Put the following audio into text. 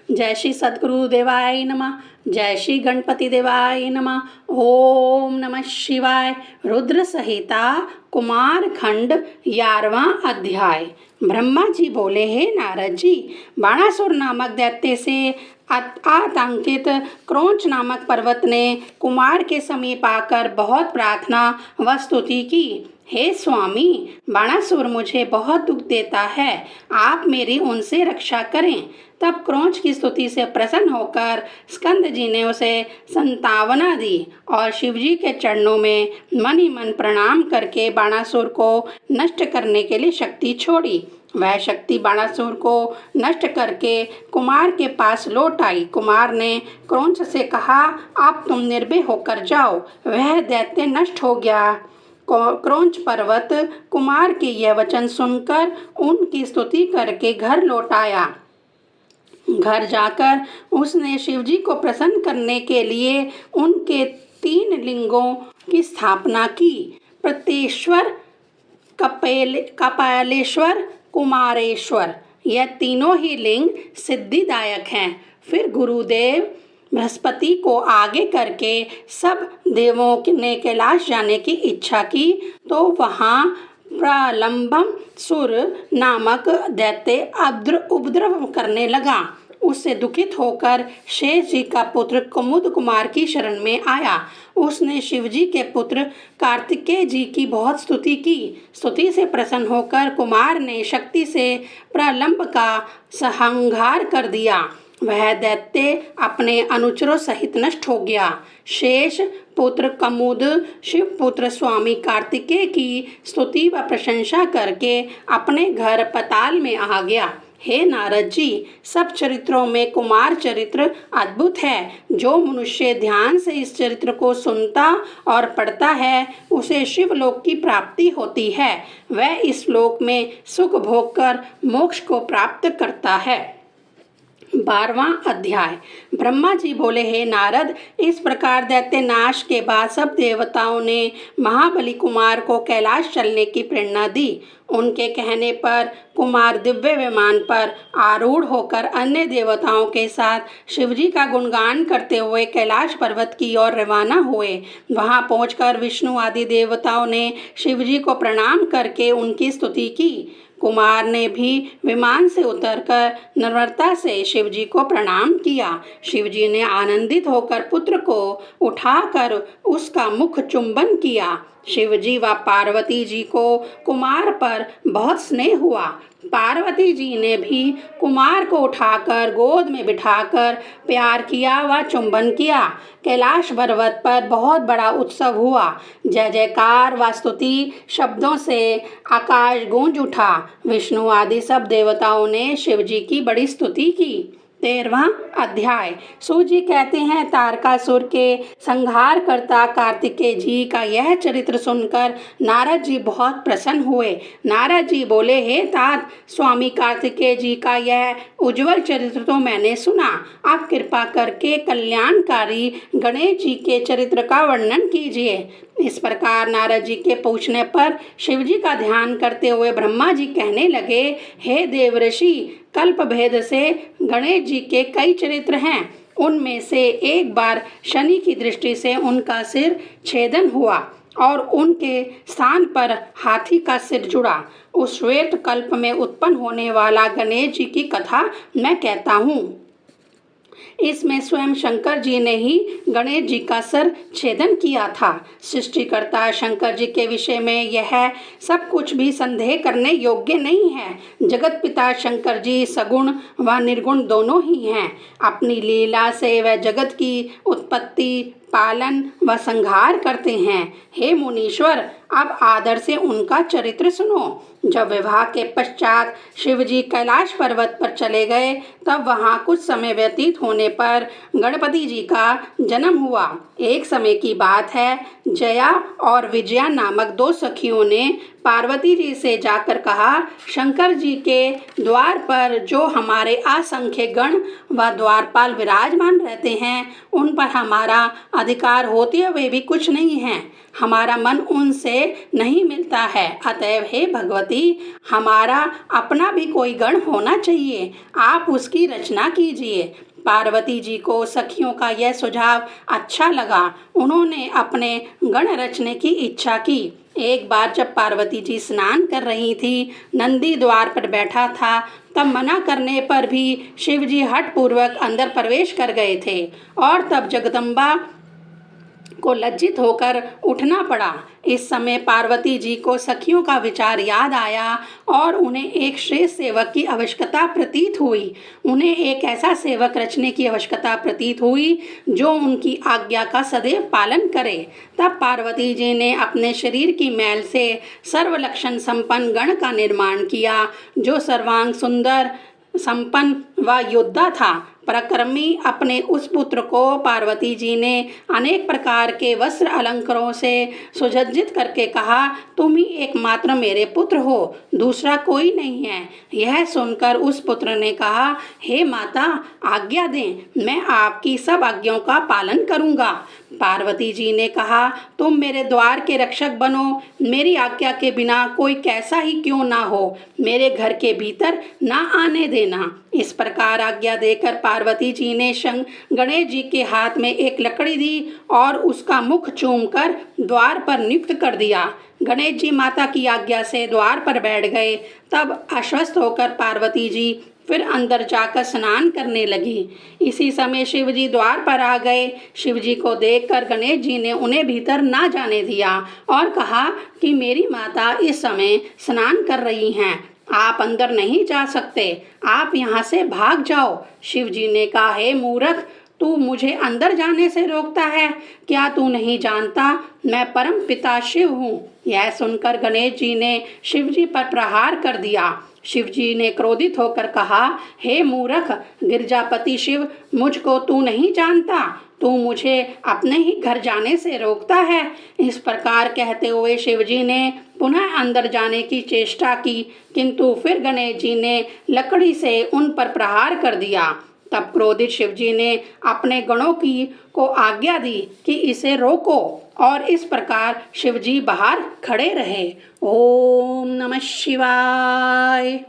जय श्री सद्गुरु देवाय नमः। जय श्री गणपति देवाय नमः। ओम नमः शिवाय। रुद्र संहिता कुमार खंड 11वां अध्याय। ब्रह्मा जी बोले, हे नारद जी, बाणासुर नामक दैत्य से आतंकित क्रौंच नामक पर्वत ने कुमार के समीप आकर बहुत प्रार्थना व स्तुति की। हे स्वामी, बाणासुर मुझे बहुत दुख देता है, आप मेरी उनसे रक्षा करें। तब क्रौंच की स्तुति से प्रसन्न होकर स्कंद जी ने उसे संतावना दी और शिवजी के चरणों में मन ही मन प्रणाम करके बाणासुर को नष्ट करने के लिए शक्ति छोड़ी। वह शक्ति बाणासुर को नष्ट करके कुमार के पास लौट आई। कुमार ने क्रौंच से कहा, अब तुम निर्भय होकर जाओ। वह दैत्य नष्ट हो गया। क्रौंच पर्वत कुमार के यह वचन सुनकर उनकी स्तुति करके घर लौट आया। घर जाकर उसने शिवजी को प्रसन्न करने के लिए उनके 3 लिंगों की स्थापना की। प्रत्येश्वर, कपालेश्वर, कुमारेश्वर, यह तीनों ही लिंग सिद्धिदायक हैं। फिर गुरुदेव बृहस्पति को आगे करके सब देवों ने कैलाश जाने की इच्छा की, तो वहाँ प्रलंबम सुर नामक दैत्य उपद्रव करने लगा। उससे दुखित होकर शेष जी का पुत्र कुमुद कुमार की शरण में आया। उसने शिवजी के पुत्र कार्तिकेय जी की बहुत स्तुति की। स्तुति से प्रसन्न होकर कुमार ने शक्ति से प्रलंब का संहार कर दिया। वह दैत्य अपने अनुचरों सहित नष्ट हो गया। शेष पुत्र कमुद शिव पुत्र स्वामी कार्तिकेय की स्तुति व प्रशंसा करके अपने घर पताल में आ गया। हे नारद जी, सब चरित्रों में कुमार चरित्र अद्भुत है। जो मनुष्य ध्यान से इस चरित्र को सुनता और पढ़ता है, उसे शिवलोक की प्राप्ति होती है। वह इस लोक में सुख भोग कर मोक्ष को प्राप्त करता है। 12वां अध्याय। ब्रह्मा जी बोले, हे नारद, इस प्रकार दैत्य नाश के बाद सब देवताओं ने महाबली कुमार को कैलाश चलने की प्रेरणा दी। उनके कहने पर कुमार दिव्य विमान पर आरूढ़ होकर अन्य देवताओं के साथ शिवजी का गुणगान करते हुए कैलाश पर्वत की ओर रवाना हुए। वहां पहुंचकर विष्णु आदि देवताओं ने शिवजी को प्रणाम करके उनकी स्तुति की। कुमार ने भी विमान से उतरकर नम्रता से शिवजी को प्रणाम किया। शिवजी ने आनंदित होकर पुत्र को उठाकर उसका मुख चुंबन किया। शिवजी व पार्वती जी को कुमार पर बहुत स्नेह हुआ। पार्वती जी ने भी कुमार को उठाकर गोद में बिठाकर प्यार किया व चुंबन किया। कैलाश पर्वत पर बहुत बड़ा उत्सव हुआ। जय जयकार व स्तुति शब्दों से आकाश गूंज उठा। विष्णु आदि सब देवताओं ने शिवजी की बड़ी स्तुति की। 13वां अध्याय। सूजी कहते हैं, तारकासुर के संहार करता कार्तिकेय जी का यह चरित्र सुनकर नारद जी बहुत प्रसन्न हुए। नारद जी बोले, हे तात, स्वामी कार्तिकेय जी का यह उज्जवल चरित्र तो मैंने सुना। आप कृपा करके कल्याणकारी गणेश जी के चरित्र का वर्णन कीजिए। इस प्रकार नारद जी के पूछने पर शिवजी का ध्यान करते हुए ब्रह्मा जी कहने लगे, हे देवर्षि, कल्प भेद से गणेश जी के कई चरित्र हैं। उनमें से एक बार शनि की दृष्टि से उनका सिर छेदन हुआ और उनके स्थान पर हाथी का सिर जुड़ा। उस श्वेत कल्प में उत्पन्न होने वाला गणेश जी की कथा मैं कहता हूँ। इसमें स्वयं शंकर जी ने ही गणेश जी का सिर छेदन किया था। सृष्टिकर्ता शंकर जी के विषय में यह सब कुछ भी संदेह करने योग्य नहीं है। जगत पिता शंकर जी सगुण व निर्गुण दोनों ही हैं। अपनी लीला से वह जगत की उत्पत्ति, पालन व संहार करते हैं। हे मुनीश्वर, अब आदर से उनका चरित्र सुनो। जब विवाह के पश्चात शिवजी कैलाश पर्वत पर चले गए, तब वहां कुछ समय व्यतीत होने पर गणपति जी का जन्म हुआ। एक समय की बात है, जया और विजया नामक 2 सखियों ने पार्वती जी से जाकर कहा, शंकर जी के द्वार पर जो हमारे असंख्य गण व द्वारपाल विराजमान रहते हैं, उन पर हमारा अधिकार होते हुए भी कुछ नहीं है। हमारा मन उनसे नहीं मिलता है। अतएव हे भगवती, हमारा अपना भी कोई गण होना चाहिए। आप उसकी रचना कीजिए। पार्वती जी को सखियों का यह सुझाव अच्छा लगा। उन्होंने अपने गण रचने की इच्छा की। एक बार जब पार्वती जी स्नान कर रही थी, नंदी द्वार पर बैठा था, तब मना करने पर भी शिव जी हठपूर्वक अंदर प्रवेश कर गए थे और तब जगदम्बा को लज्जित होकर उठना पड़ा। इस समय पार्वती जी को सखियों का विचार याद आया और उन्हें एक श्रेष्ठ सेवक की आवश्यकता प्रतीत हुई। उन्हें एक ऐसा सेवक रचने की आवश्यकता प्रतीत हुई जो उनकी आज्ञा का सदैव पालन करे। तब पार्वती जी ने अपने शरीर की मैल से सर्वलक्षण संपन्न गण का निर्माण किया, जो सर्वांग सुंदर, संपन्न व योद्धा था। पराक्रमी अपने उस पुत्र को पार्वती जी ने अनेक प्रकार के वस्त्र अलंकारों से सुसज्जित करके कहा, तुम ही एकमात्र मेरे पुत्र हो, दूसरा कोई नहीं है। यह सुनकर उस पुत्र ने कहा, हे माता, आज्ञा दें, मैं आपकी सब आज्ञाओं का पालन करूंगा। पार्वती जी ने कहा, तुम मेरे द्वार के रक्षक बनो। मेरी आज्ञा के बिना कोई कैसा ही क्यों ना हो, मेरे घर के भीतर ना आने देना। इस प्रकार आज्ञा देकर पार्वती जी ने गणेश जी के हाथ में एक लकड़ी दी और उसका मुख चूमकर द्वार पर नियुक्त कर दिया। गणेश जी माता की आज्ञा से द्वार पर बैठ गए। तब आश्वस्त होकर पार्वती जी फिर अंदर जाकर स्नान करने लगी। इसी समय शिव जी द्वार पर आ गए। शिव जी को देखकर गणेश जी ने उन्हें भीतर ना जाने दिया और कहा कि मेरी माता इस समय स्नान कर रही हैं, आप अंदर नहीं जा सकते, आप यहाँ से भाग जाओ। शिव जी ने कहा, हे मूर्ख, तू मुझे अंदर जाने से रोकता है? क्या तू नहीं जानता मैं परम पिता शिव हूँ? यह सुनकर गणेश जी ने शिव जी पर प्रहार कर दिया। शिव जी ने क्रोधित होकर कहा, हे मूर्ख गिरजापति शिव, मुझको तू नहीं जानता, तू मुझे अपने ही घर जाने से रोकता है। इस प्रकार कहते हुए शिव जी ने पुनः अंदर जाने की चेष्टा की, किंतु फिर गणेश जी ने लकड़ी से उन पर प्रहार कर दिया। तब क्रोधित शिव जी ने अपने गणों को आज्ञा दी कि इसे रोको और इस प्रकार शिव जी बाहर खड़े रहे। ओम नमः शिवाय।